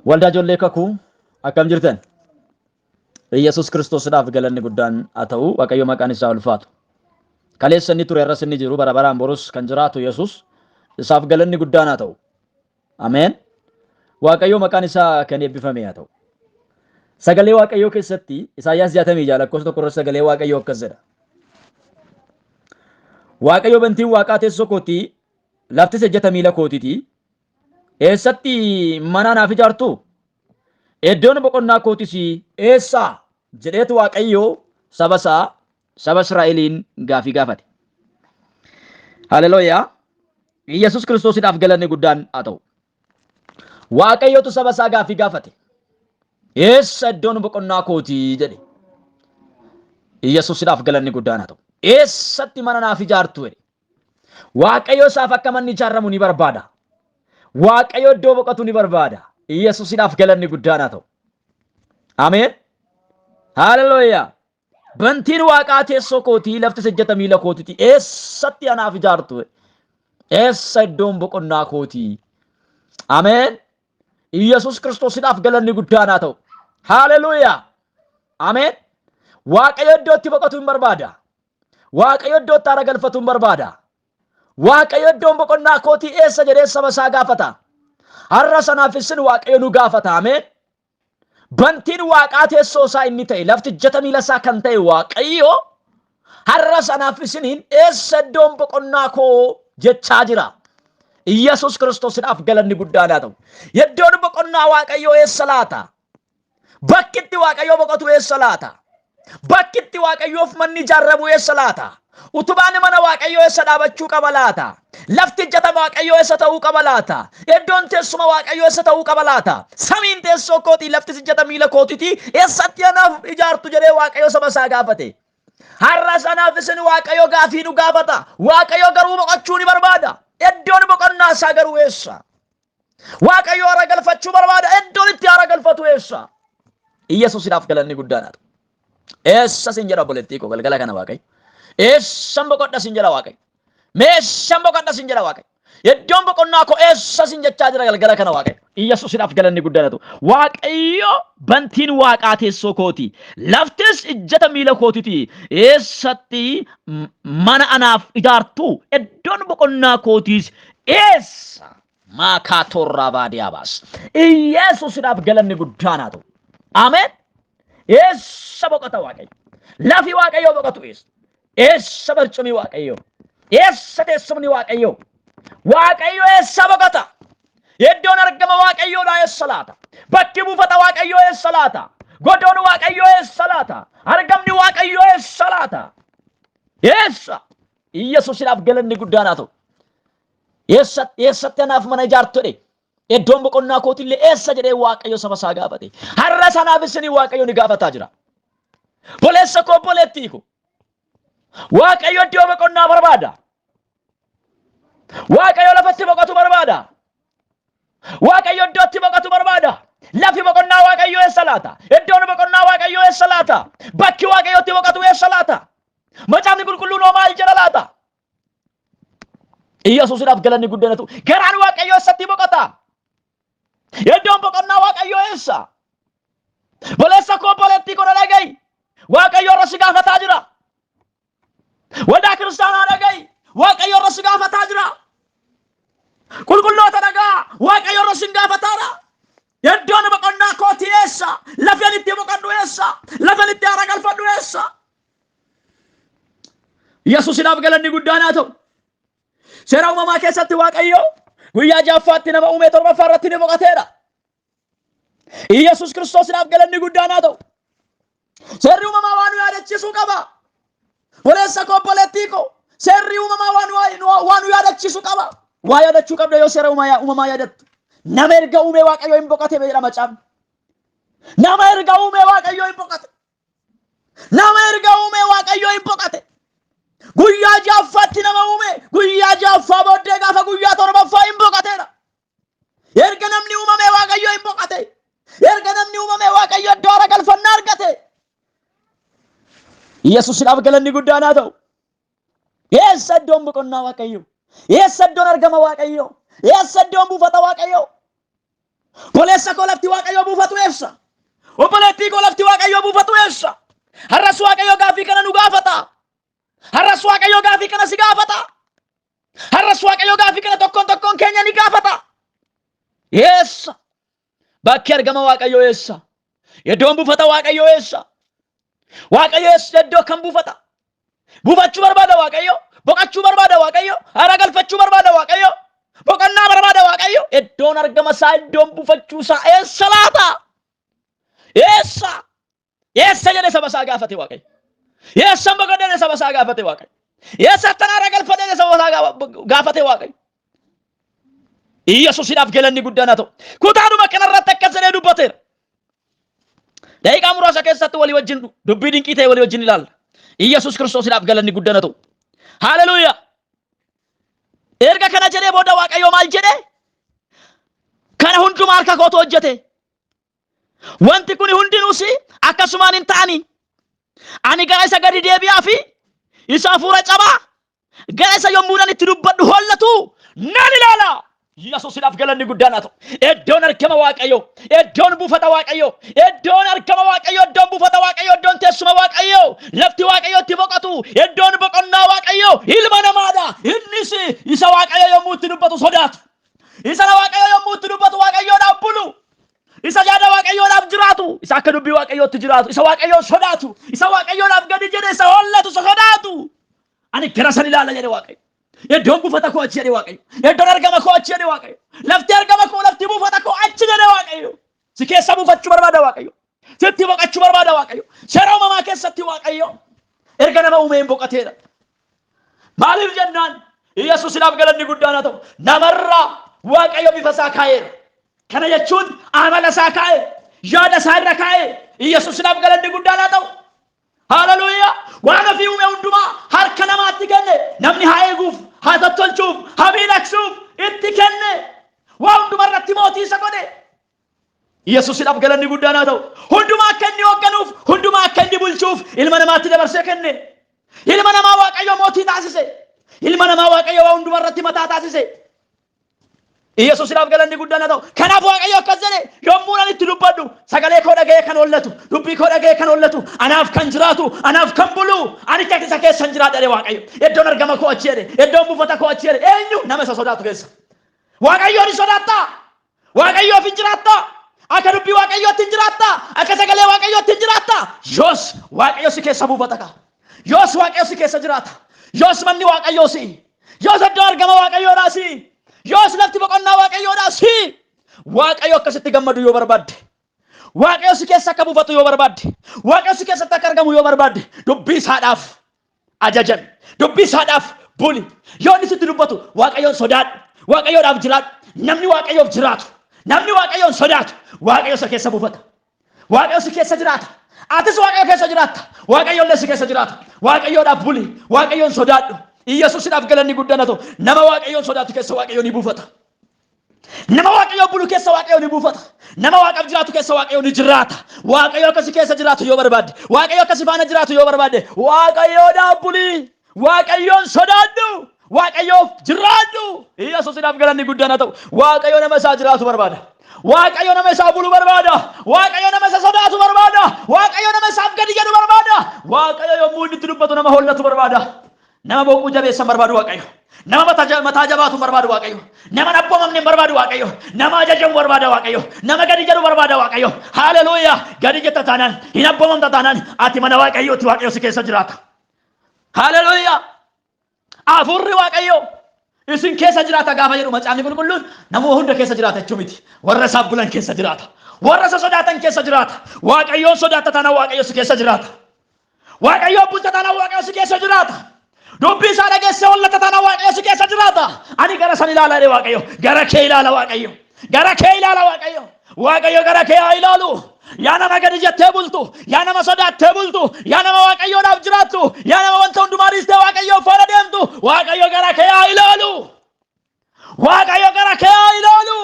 Waldaa ijoollee kakuu akkam jirtan? Yesus Kiristoosiidhaaf galanni guddaan haa ta'u, Waaqayyo maqaan isaa ulfaatu. Kaleessa inni ture irras inni jiru bara baraan borus kan jiraatu Yesus isaaf galanni guddaan haa ta'u. Ameen. Waaqayyo maqaan isaa kan eebbifame haa ta'u. Sagalee Waaqayyoo keessatti Isaayyaas 66 lakkoofsa tokko irratti sagalee Waaqayyoo akkas jedha. Waaqayyo bantiin Waaqaa teessoo kootii, laftis ejjeta miila kootiiti. Eessatti mana naaf ijaartu? Iddoon boqonnaa kootis eessa jedheetu Waaqayyo saba isaa, saba Israa'eliin gaafii gaafate. Haleluuyaa. Yesus Kiristoosiidhaaf galanni guddaan haa ta'u. Waaqayyotu saba isaa gaafii gaafate. Eessa iddoon boqonnaa kootii jedhe. Yesuusiidhaaf galanni guddaan haa ta'u. Eessatti mana naaf ijaartu jedhe. Waaqayyo isaaf akka manni ijaaramu ni barbaada. Waaqayyo iddoo boqotu ni barbaada. Yesuusiidhaaf galanni guddaan haa ta'u. Ameen. Haleluuyaa. Bantiin Waaqaa teessoo kootii, laftis ejjeta miila kootiiti. Eessatti anaaf ijaartu? Eessa iddoon boqonnaa kootii? Ameen. Yesus Kiristoosiidhaaf galanni guddaan haa ta'u. Haleluuyaa. Ameen. Waaqayyo iddootti boqotu hin barbaada. Waaqayyo iddootti aara galfatu hin barbaada. Waaqayyo iddoon boqonnaa kootii eessa jedhee saba isaa gaafata. Har'a sanaaf isin Waaqayyo nu gaafata. Ameen. Bantiin Waaqaa teessoo isaa inni ta'e, lafti ejjeta miila isaa kan ta'e Waaqayyo har'a sanaaf isiniin eessa iddoon boqonnaa koo jechaa jira. Yesus Kiristoosiidhaaf galanni guddaan haa ta'u. Iddoon boqonnaa Waaqayyoo eessa laata? Bakkitti Waaqayyoo boqotu eessa laata? Bakkitti Waaqayyoof manni ijaaramu eessa laata? Utubaan mana Waaqayyoo eessa dhaabachuu qaba laata? Lafti ejjeta Waaqayyoo eessa ta'uu qaba laata? Iddoon teessuma Waaqayyoo eessa ta'uu qaba laata? Samiin teessoo kootii, laftis ejjeta miila kootiiti. Eessatti anaaf ijaartu jedhee Waaqayyo saba isaa gaafate. Har'a sanaaf isin Waaqayyo gaafii nu gaafata. Waaqayyo garuu boqochuu ni barbaada. Iddoon boqonnaa isaa garuu eessa? Waaqayyo aara galfachuu barbaada. Iddoon itti aara galfatu eessa? Yesuusiidhaaf galanni guddaan haa ta'u. Eessa sin jedha obboleettii koo galgala kana Waaqayyo? Eessan boqodha sin jedha Waaqayyo? Meeshan boqodha sin jedha Waaqayyo? Iddoon boqonnaa koo eessa sin jechaa jira galgala kana Waaqayyo? Yesuusiidhaaf galanni guddaan haa ta'u. Waaqayyo bantiin Waaqaa teessoo kooti, laftis ejjeta miila kootiiti. Eessatti mana anaaf ijaartu? Iddoon boqonnaa kootiis eessa? Maakaatorraa baadiyaa baas. Yesuusiidhaaf galanni guddaan haa ta'u. Ameen. Eessa boqota Waaqayyo? Lafi Waaqayyo boqotu eessa? Eessa barcumii Waaqayyo? Eessa teessumni Waaqayyo? Waaqayyo eessa boqota? Iddoon argama Waaqayyoodhaa eessa laata? Bakki buufata Waaqayyoo eessa laata? Godoon Waaqayyoo eessa laata? Argamni Waaqayyoo eessa laata? Eessa? Yesuusiidhaaf galanni guddaan haa ta'u. Eessatti anaaf mana ijaartu jedhe. Iddoon boqonnaa kootillee eessa jedhee Waaqayyo saba isaa gaafate. Har'a sanaaf isin Waaqayyo ni gaafataa jira. Boleessa koo boleettii ko. Waaqayyo iddoo boqonnaa barbaada. Waaqayyo lafatti boqotu barbaada. Waaqayyo iddootti boqotu barbaada. Lafi boqonnaa Waaqayyo eessa laata? Iddoon boqonnaa Waaqayyo eessa laata? Bakki Waaqayyotti boqotu eessa laata? Macaafni qulqulluun hoo maal jedha laata? Yesuusiidhaaf galanni guddaan haa ta'u. Garaan Waaqayyo eessatti boqota? Iddoon boqonnaa Waaqayyo eessa? Boleessa koo boleettii koo dhaga'i. Waaqayyo irra si gaafataa jira. Waldaa kiristaanaa dhaga'i. Waaqayyo irra si gaafataa jira. Qulqulloota dhagaa. Waaqayyo irra si gaafataadha. Iddoon boqonnaa kootii eessa? Lafeen itti boqodhu eessa? Lafeen itti aara galfadhu eessa? Yesuusiidhaaf galanni guddaan haa ta'u. Seera uumamaa keessatti Waaqayyo guyyaa ja'affaatti nama uume torbaffaa irratti ni boqoteedha. Yesus Kiristoosiidhaaf galanni guddaan haa ta'u. Seerri uumamaa waan nu yaadachiisuu qaba. Boleessa koo boleettii koo. Seerri uumamaa waan nu yaadachiisuu qaba. Waa yaadachuu qabda yoo seera uumamaa yaadattu. Nama erga uume Waaqayyo hin boqote jedha macaafni. Nama erga uume Waaqayyo hin boqote. Nama erga uume Waaqayyo hin boqote. Guyyaa ja'affaatti nama uume. Guyyaa ja'affaa booddee gaafa guyyaa torbaffaa hin boqoteedha. Erga namni uumame Waaqayyo hin boqote. Erga namni uumame Waaqayyo iddoo aara galfannaa argate. Yesuusiidhaaf galanni guddaan haa ta'u. Eessa iddoon boqonnaa Waaqayyo? Eessa iddoon argama Waaqayyo? Eessa iddoon buufata Waaqayyo? Boleessa koo lafti Waaqayyo buufatu eessa? Obboleettii koo lafti Waaqayyo buufatu eessa? Har'as Waaqayyo gaafii kana nu gaafata. Har'as Waaqayyo gaafii kana si gaafata. Har'as Waaqayyo gaafii kana tokkoon keenya ni gaafata. Eessa? Bakki argama Waaqayyo eessa? Iddoon buufata Waaqayyo eessa? Waaqayyo eessa iddoo kan buufata? Buufachuu barbaada Waaqayyo. Boqachuu barbaada Waaqayyo. Haara galfachuu barbaada Waaqayyo. Boqonnaa barbaada Waaqayyo. Iddoon argama isaa, iddoon buufachuu isaa eessa laata? Eessa? Eessa jedhee saba isaa gaafate Waaqayyo. Eessa boqonnaa saba isaa gaafate Waaqayyo. Eessa haara galfatee saba isaa gaafate Waaqayyo. Yesuusiidhaaf galanni guddaan haa ta'u. Kutaadhuma kanarratti akkas jedhee dubbateera. Daqiiqaa muraasa keessatti walii wajjin dubbii dinqii ta'e walii wajjin ilaalla. Yesuus Kiristoosiidhaaf galanni guddaan haa ta'u. Haaleluyyaa. Erga kana jedhee booda Waaqayyo maal jedhee? Kana hundumaa harka kootu hojjete. Wanti kun hundinuus akkasumaan hin ta'ani. Ani gara isa gadi deebi'aa fi isa hafuura cabaa gara isa yommuudhaan itti dubbadhu hollatu nan ilaala. Yesuusiidhaaf galanni guddaan haa ta'u. Iddoon argama Waaqayyo, iddoon buufata Waaqayyo, iddoon argama Waaqayyo, iddoon buufata Waaqayyo, iddoon teessuma Waaqayyo, lafti Waaqayyo itti boqotu, iddoon boqonnaa Waaqayyo ilma namaadha. Innis isa Waaqayyo yommuu itti dubbatu sodaatu. Isa Waaqayyo yommuu itti dubbatu Waaqayyoodhaaf bulu. Isa yaada Waaqayyoodhaaf jiraatu. Isa akka dubbii Waaqayyootti jiraatu. Isa Waaqayyoon sodaatu. Isa Waaqayyoodhaaf gadi jedhe isa hollatu isa sodaatu. Ani gara san ilaala jedhe Waaqayyo. Iddoon buufata koo achi jedhe Waaqayyo. Iddoon argama koo achi jedhe Waaqayyo. Lafti argama koo, lafti buufata koo achi jedhe Waaqayyo. Si keessa buufachuu barbaada Waaqayyo. Sitti boqachuu barbaada Waaqayyo. Seera uumamaa keessatti Waaqayyo erga nama uumeen boqateedha. Maaliif jennaan? Yesuusiidhaaf galanni guddaan haa ta'u. Namarraa Waaqayyo bifa isaa kaa'eera. Kana jechuun amala isaa kaa'e, yaada isaa irra kaa'e. Yesuusiidhaaf galanni guddaan haa ta'u. Hallelujah. Waan ofii uume hundumaa harka namaatti kenne. Namni haa eeguuf, haa tottolchuuf, haa miidhagsuuf itti kenne. Waan hundumaa irratti mootii isa godhe. Yesuusiidhaaf galanni guddaan haa ta'u. Hundumaa akka inni hoogganuuf, hundumaa akka inni bulchuuf ilma namaatti dabarsee kenne. Ilma namaa Waaqayyo mootii taasise. Ilma namaa Waaqayyo waan hundumaa irratti mataa taasise. Yesuusiidhaaf galanni guddaan haa ta'u. Kanaaf Waaqayyo akkas jedhe yommuu ani itti dubbadhu sagalee koo dhaga'ee kan hollatu, dubbii koo dhaga'ee kan hollatu, anaaf kan jiraatu, anaaf kan bulu, ani isa keessa hin jiraadha jedhe Waaqayyo. Iddoon argama koo achi jedhe, iddoon buufata koo achi jedhe. Eenyu nama isa sodaatu keessa. Waaqayyoon hin sodaattaa? Waaqayyoof hin jiraattaa? Akka dubbii Waaqayyootti hin jiraattaa? Akka sagalee Waaqayyootti hin jiraattaa? Yoos Waaqayyo si keessa buufata ka. Yoos Waaqayyo si keessa jiraata. Yoos manni Waaqayyoo si. Yoos iddoon argama Waaqayyoodhaa si. Yoos lafti boqonnaa Waaqayyoodhaa si. Waaqayyo akkasitti gammadu yoo barbaadde, Waaqayyo si keessa akka buufatu yoo barbaadde, Waaqayyo si keessatti akka argamu yoo barbaadde, dubbii isaadhaaf ajajami, dubbii isaadhaaf buli. Yoo inni sitti dubbatu Waaqayyoon sodaadhu, Waaqayyoodhaaf jiraadhu. Namni Waaqayyoof jiraatu, namni Waaqayyoon sodaatu, Waaqayyo isa keessa buufata. Waaqayyo si keessa jiraata. Atis Waaqayyo keessa jiraatta. Waaqayyoollee si keessa jiraata. Waaqayyoodhaaf buli, Waaqayyoon sodaadhu. Yesuusiidhaaf galanni guddaan haa ta'u. Nama Waaqayyoon sodaatu keessa Waaqayyo ni buufata. Nama Waaqayyo bulu keessa Waaqayyo ni buufata. Nama Waaqaaf jiraatu keessa Waaqayyo ni jiraata. Waaqayyo akkasi keessa jiraatu yoo barbaadde, Waaqayyo akkasi faana jiraatu yoo barbaadde, Waaqayyoodhaaf buli, Waaqayyoon sodaadhu, Waaqayyoof jiraadhu. Yesuusiidhaaf galanni guddaan haa ta'u. Waaqayyo nama isaa jiraatu barbaada. Waaqayyo nama isaa bulu barbaada. Waaqayyo nama isaa sodaatu barbaada. Waaqayyo nama isaaf gadi jedhu barbaada. Waaqayyo yommuu inni itti dubbatu nama hollatu barbaada. Nama boquu jabeessan barbaadu Waaqayyo. Nama mataa jabaatu barbaadu Waaqayyo. Nama abboomamne barbaadu Waaqayyo. Nama ajajamu barbaada Waaqayyo. Nama gadi jedhu barbaada Waaqayyo. Haleluuyaa. Gadi jetta taanaan, hin abboomamta taanaan ati mana Waaqayyooti. Waaqayyo si keessa jiraata. Haleluuyaa. Afurri Waaqayyo isin keessa jiraata gaafa jedhu Macaafni Qulqulluun nama hunda keessa jiraata jechuu miti. Warra isaaf bulan keessa jiraata. Warra isa sodaatan keessa jiraata. Waaqayyoon sodaata taanaan Waaqayyo si keessa jiraata. Waaqayyoon bulta taanaan Waaqayyo si keessa jiraata. Dubbii isaa dhageessee hollata taanaan Waaqayyo si keessa jiraata. Ani gara san ilaala jedhe Waaqayyo. Gara kee ilaala Waaqayyo. Gara kee ilaala Waaqayyo. Waaqayyo gara kee haa ilaalu. Yaa nama gadi jettee bultu, yaa nama sodaattee bultu, yaa nama Waaqayyoodhaaf jiraattu, yaa nama wanta hundumaa dhiistee Waaqayyoof faana deemtu, Waaqayyo gara kee haa ilaalu. Waaqayyo gara kee haa ilaalu.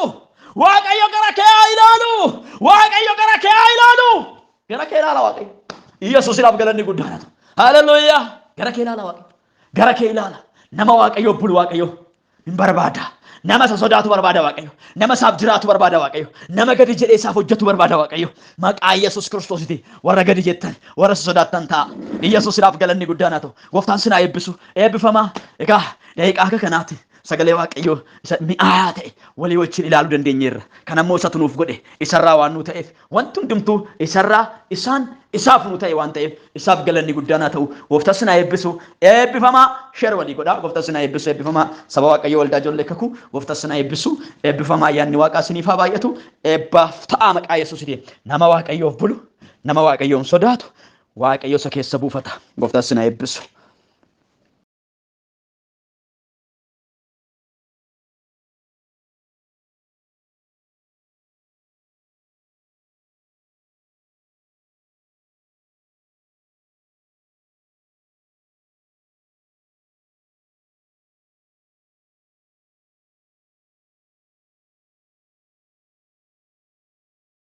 Waaqayyo gara kee haa ilaalu. Waaqayyo gara kee haa ilaalu. Gara kee ilaala Waaqayyo. Yesuusiidhaaf galanni guddaan haa ta'u. Haleluuyaa. Gara kee ilaala Waaqayyo. Gara kee ilaala. Nama Waaqayyoof bulu Waaqayyo hin barbaada. nama isa sodaatu barbaada Waaqayyo, nama isaaf jiraatu barbaada Waaqayyo, nama gadi jedhee isaaf hojjetu barbaada Waaqayyo. Maqaa Yesuus Kiristoositiin warra gadi jettan, warra sodaattan ta'a. Yesuusiidhaaf galanni guddaan haa ta'u. Gooftaan sinaa eebbisu, eebbifamaa. Egaa daqiiqaa akka kanaatti sagalee Waaqayyoo isa mi'aayaa ta'e walii wajjin ilaaluu dandeenyeerra. Kan ammoo isa tunuuf godhe isarraa waan nu ta'eef wanti hundumtuu isarraa isaaf nu ta'e waan ta'eef isaaf galanni guddaan haa ta'u. Gooftaan sinaa eebbisu, eebbifamaa. Sheer walii godhaa. Gooftaan sinaa eebbisu, eebbifamaa. Saba Waaqayyoo waldaa ijoollee kakuu Gooftaan sinaa eebbisu, eebbifamaa. Ayyaanni Waaqaa isiniif haa baay'atu. Eebbaaf ta'a maqaa Yesuusitiin. Nama Waaqayyoof bulu, nama Waaqayyoon sodaatu Waaqayyo isa keessa buufata. Gooftaan sinaa eebbisu.